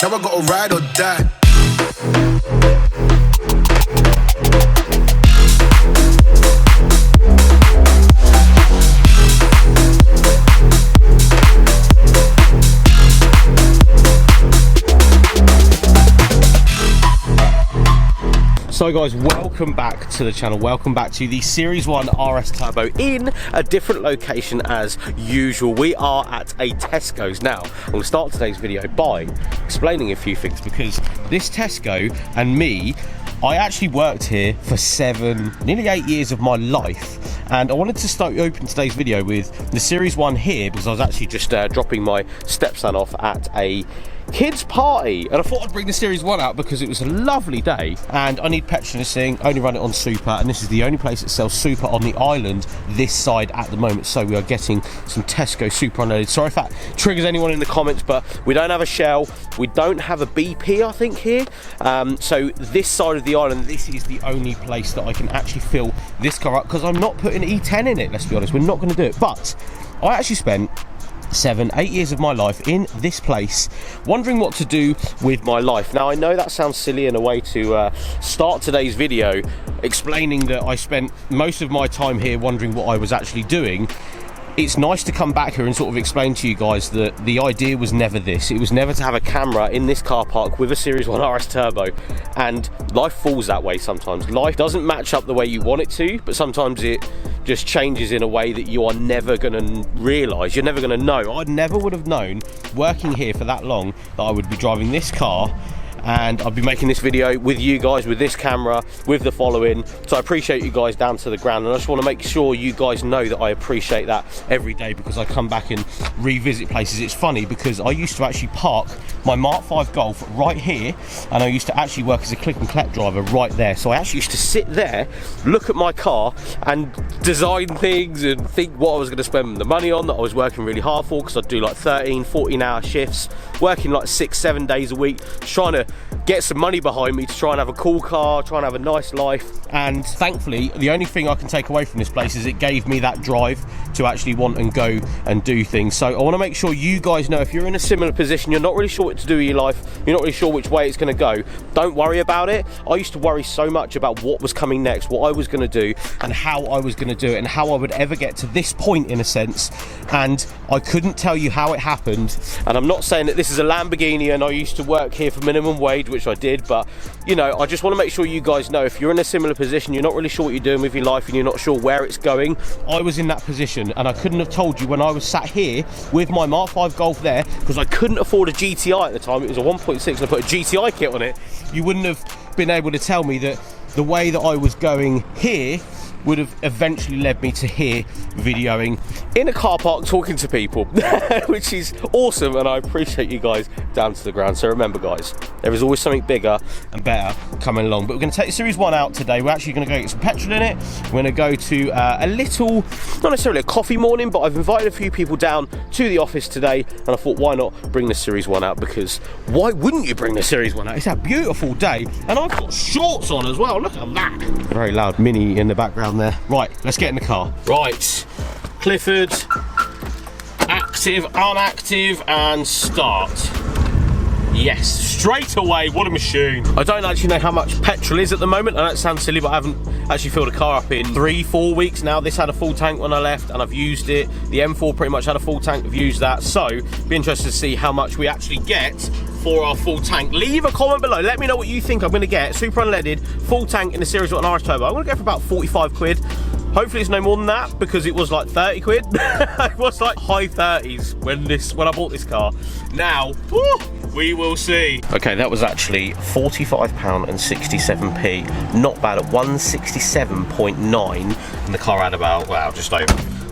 Now I gotta ride or die. So guys, welcome back to the channel, welcome back to the Series 1 RS Turbo in a different location as usual. We are at a Tesco's. Now, I'm going to start today's video by explaining a few things, because this Tesco and me, I actually worked here for nearly 8 years of my life, and I wanted to open today's video with the Series 1 here because I was actually just dropping my stepson off at a kids party, and I thought I'd bring the Series 1 out because it was a lovely day and I need petrol in this thing. Only run it on Super, and this is the only place that sells Super on the island this side at the moment, so we are getting some Tesco Super unloaded. Sorry if that triggers anyone in the comments, but we don't have a Shell, we don't have a BP I think here, so this side of the island, this is the only place that I can actually fill this car up, because I'm not putting E10 in it, let's be honest, we're not going to do it. But I actually spent 7-8 years of my life in this place wondering what to do with my life. Now, I know that sounds silly in a way to start today's video explaining that I spent most of my time here wondering what I was actually doing. It's nice to come back here and sort of explain to you guys that the idea was never this. It was never to have a camera in this car park with a Series 1 RS Turbo, and life falls that way sometimes. Life doesn't match up the way you want it to, but sometimes it just changes in a way that you are never going to realise, you're never going to know. I never would have known, working here for that long, that I would be driving this car and I'll be making this video with you guys, with this camera, with the following. So I appreciate you guys down to the ground, and I just want to make sure you guys know that I appreciate that every day, because I come back and revisit places. It's funny because I used to actually park my Mark 5 Golf right here, and I used to actually work as a click and collect driver right there. So I actually used to sit there, look at my car and design things and think what I was going to spend the money on, that I was working really hard for, because I'd do like 13-14 hour shifts, working like 6-7 days a week, trying to get some money behind me to try and have a cool car, try and have a nice life. And thankfully, the only thing I can take away from this place is it gave me that drive to actually want and go and do things. So I want to make sure you guys know, if you're in a similar position, you're not really sure what to do with your life, you're not really sure which way it's going to go, don't worry about it. I used to worry so much about what was coming next, what I was going to do and how I was going to do it, and how I would ever get to this point, in a sense, and I couldn't tell you how it happened. And I'm not saying that this is a Lamborghini and I used to work here for minimum wage, which I did, but you know, I just want to make sure you guys know, if you're in a similar position, you're not really sure what you're doing with your life and you're not sure where it's going. I was in that position, and I couldn't have told you when I was sat here with my Mark 5 Golf there, because I couldn't afford a GTI at the time. It was a 1.6 and I put a GTI kit on it. You wouldn't have been able to tell me that the way that I was going here would have eventually led me to here videoing in a car park talking to people, which is awesome, and I appreciate you guys down to the ground. So remember guys, there is always something bigger and better coming along. But we're going to take the Series 1 out today. We're actually going to go get some petrol in it. We're going to go to a little, not necessarily a coffee morning, but I've invited a few people down to the office today, and I thought, why not bring the Series 1 out, because why wouldn't you bring the Series 1 out? It's a beautiful day, and I've got shorts on as well. Look at that. Very loud Mini in the background there. Right, let's get in the car. Right, Clifford, active, unactive, and start. Yes, straight away, what a machine. I don't actually know how much petrol is at the moment, and that sounds silly, but I haven't actually filled a car up in 3-4 weeks now. This had a full tank when I left, and I've used it. The M4 pretty much had a full tank, I've used that. So, be interested to see how much we actually get for our full tank. Leave a comment below, let me know what you think I'm gonna get. Super unleaded, full tank in the Series 1 RS Turbo. I'm gonna go for about 45 quid. Hopefully it's no more than that, because it was like 30 quid. It was like high 30s when I bought this car. Now, whew, we will see. Okay, that was actually £45 and 67p. Not bad, at 167.9, and the car had about, well, just over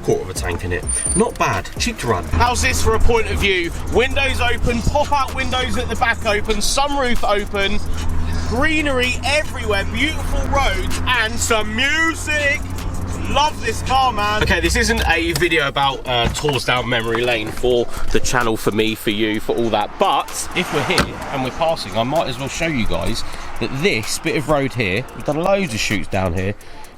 quarter of a tank in it. Not bad, cheap to run. How's this for a point of view? Windows open, pop-out windows at the back open, sunroof open, greenery everywhere, beautiful roads, and some music. Love this car, man. Okay, this isn't a video about tours down memory lane for the channel, for me, for you, for all that, but if we're here and we're passing, I might as well show you guys that this bit of road here, we've done loads of shoots down here,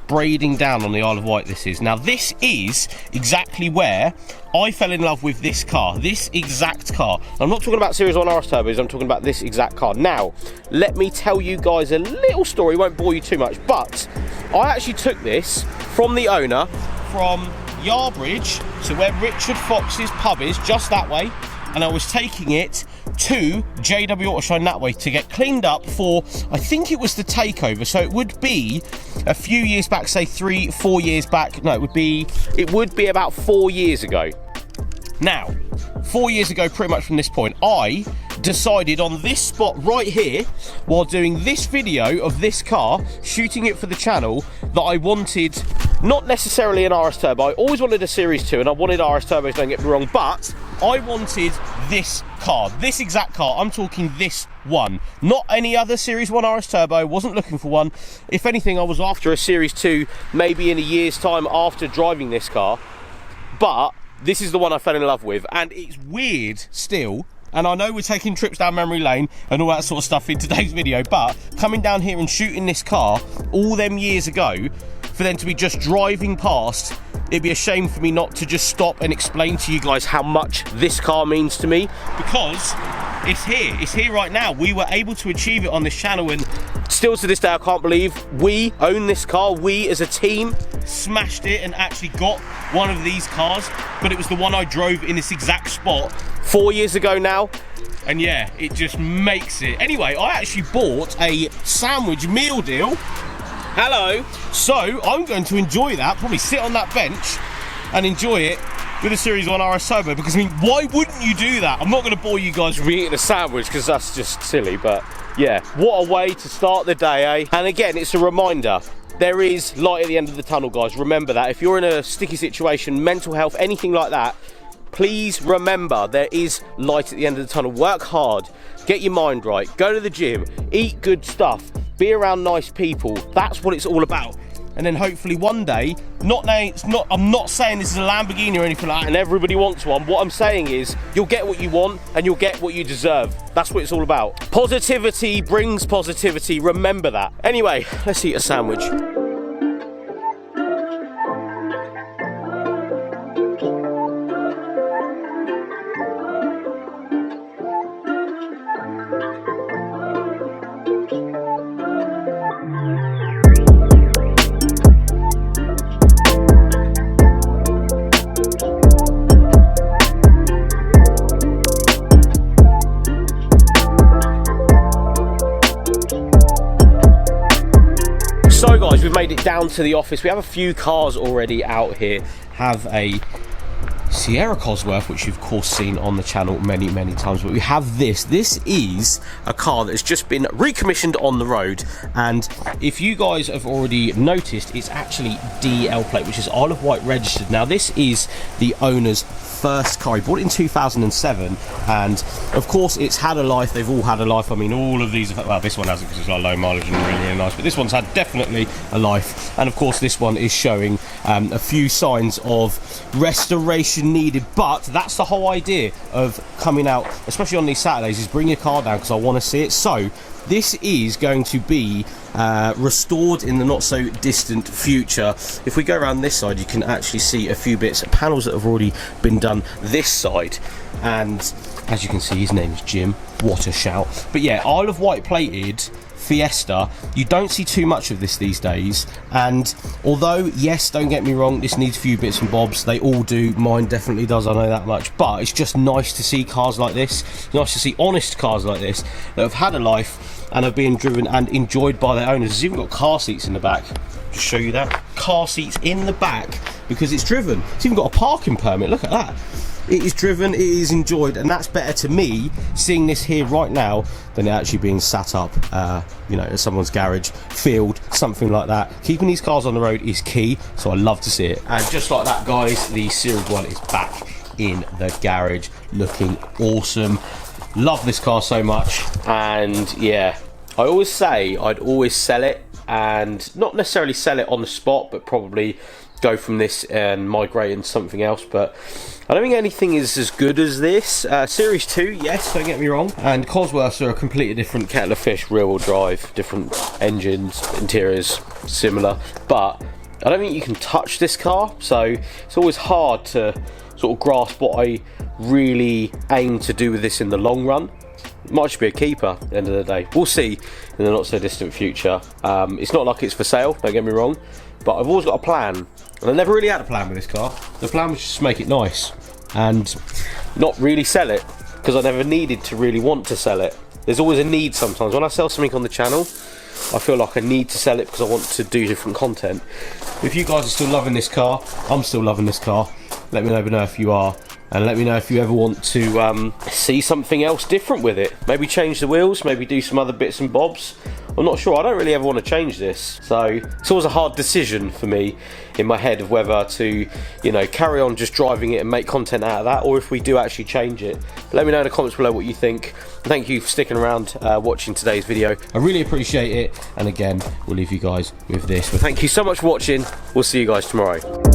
braiding down on the Isle of Wight this is. Now this is exactly where I fell in love with this car, this exact car. I'm not talking about Series 1 RS Turbos, I'm talking about this exact car. Now, let me tell you guys a little story, won't bore you too much, but I actually took this from the owner from Yarbridge to where Richard Fox's pub is, just that way, and I was taking it to JW Auto Shine that way to get cleaned up for, I think it was the takeover, so it would be a few years back, say 3-4 years back. No, it would be about 4 years ago. Now, 4 years ago, pretty much from this point, I decided on this spot right here, while doing this video of this car, shooting it for the channel, that I wanted, not necessarily an RS Turbo, I always wanted a Series 2, and I wanted RS Turbos, don't get me wrong, but I wanted this car, this exact car. I'm talking this one, not any other Series 1 RS Turbo, wasn't looking for one. If anything, I was after a Series 2, maybe in a year's time after driving this car, but this is the one I fell in love with. And it's weird still, and I know we're taking trips down memory lane and all that sort of stuff in today's video, but coming down here and shooting this car all them years ago, for them to be just driving past, it'd be a shame for me not to just stop and explain to you guys how much this car means to me, because it's here right now. We were able to achieve it on this channel, and still to this day I can't believe we own this car. We as a team smashed it and actually got one of these cars, but it was the one I drove in this exact spot 4 years ago now. And yeah, it just makes it. Anyway, I actually bought a sandwich meal deal. Hello. So I'm going to enjoy that, probably sit on that bench and enjoy it with a Series 1 RS Turbo, because I mean, why wouldn't you do that? I'm not going to bore you guys with eating a sandwich because that's just silly, but yeah, what a way to start the day, eh? And again, it's a reminder, there is light at the end of the tunnel, guys. Remember that. If you're in a sticky situation, mental health, anything like that, please remember there is light at the end of the tunnel. Work hard, get your mind right, go to the gym, eat good stuff, be around nice people. That's what it's all about. And then hopefully one day, I'm not saying this is a Lamborghini or anything like that and everybody wants one. What I'm saying is you'll get what you want and you'll get what you deserve. That's what it's all about. Positivity brings positivity, remember that. Anyway, let's eat a sandwich. So guys, we've made it down to the office. We have a few cars already out here. Have a Sierra Cosworth, which you've of course seen on the channel many times, but we have this. This is a car that has just been recommissioned on the road, and if you guys have already noticed, it's actually DL plate, which is Isle of Wight registered. Now this is the owner's first car. He bought it in 2007, and of course it's had a life. They've all had a life. I mean, all of these have, well, this one hasn't because it's got low mileage and really nice, but this one's had definitely a life. And of course this one is showing a few signs of restoration needed, but that's the whole idea of coming out, especially on these Saturdays, is bring your car down because I want to see it. So this is going to be restored in the not so distant future. If we go around this side, you can actually see a few bits, panels that have already been done this side, and as you can see, his name is Jim. What a shout. But yeah, Isle of Wight plated Fiesta. You don't see too much of this these days, and although, yes, don't get me wrong, this needs a few bits and bobs, they all do, mine definitely does, I know that much, but it's just nice to see cars like this. It's nice to see honest cars like this that have had a life and are being driven and enjoyed by their owners. It's even got car seats in the back. Just show you that. Car seats in the back because it's driven. It's even got a parking permit, look at that. It is driven, it is enjoyed, and that's better to me seeing this here right now than it actually being sat up, you know, at someone's garage, field, something like that. Keeping these cars on the road is key, so I love to see it. And just like that, guys, the Series 1 is back in the garage, looking awesome. Love this car so much, and yeah, I always say I'd always sell it, and not necessarily sell it on the spot, but probably go from this and migrate into something else, but I don't think anything is as good as this. Series 2, yes, don't get me wrong, and Cosworths are a completely different kettle of fish, rear-wheel drive, different engines, interiors, similar, but I don't think you can touch this car, so it's always hard to sort of grasp what I really aim to do with this in the long run. It might just be a keeper at the end of the day. We'll see in the not so distant future. It's not like it's for sale, don't get me wrong, but I've always got a plan, and I never really had a plan with this car. The plan was just to make it nice and not really sell it, because I never needed to really want to sell it. There's always a need sometimes. When I sell something on the channel, I feel like I need to sell it because I want to do different content. If you guys are still loving this car, I'm still loving this car. Let me know if you are, and let me know if you ever want to see something else different with it. Maybe change the wheels, maybe do some other bits and bobs. I'm not sure. I don't really ever want to change this, so it's always a hard decision for me in my head of whether to, you know, carry on just driving it and make content out of that, or if we do actually change it. Let me know in the comments below what you think. Thank you for sticking around watching today's video. I really appreciate it, and again, we'll leave you guys with this. But thank you so much for watching. We'll see you guys tomorrow.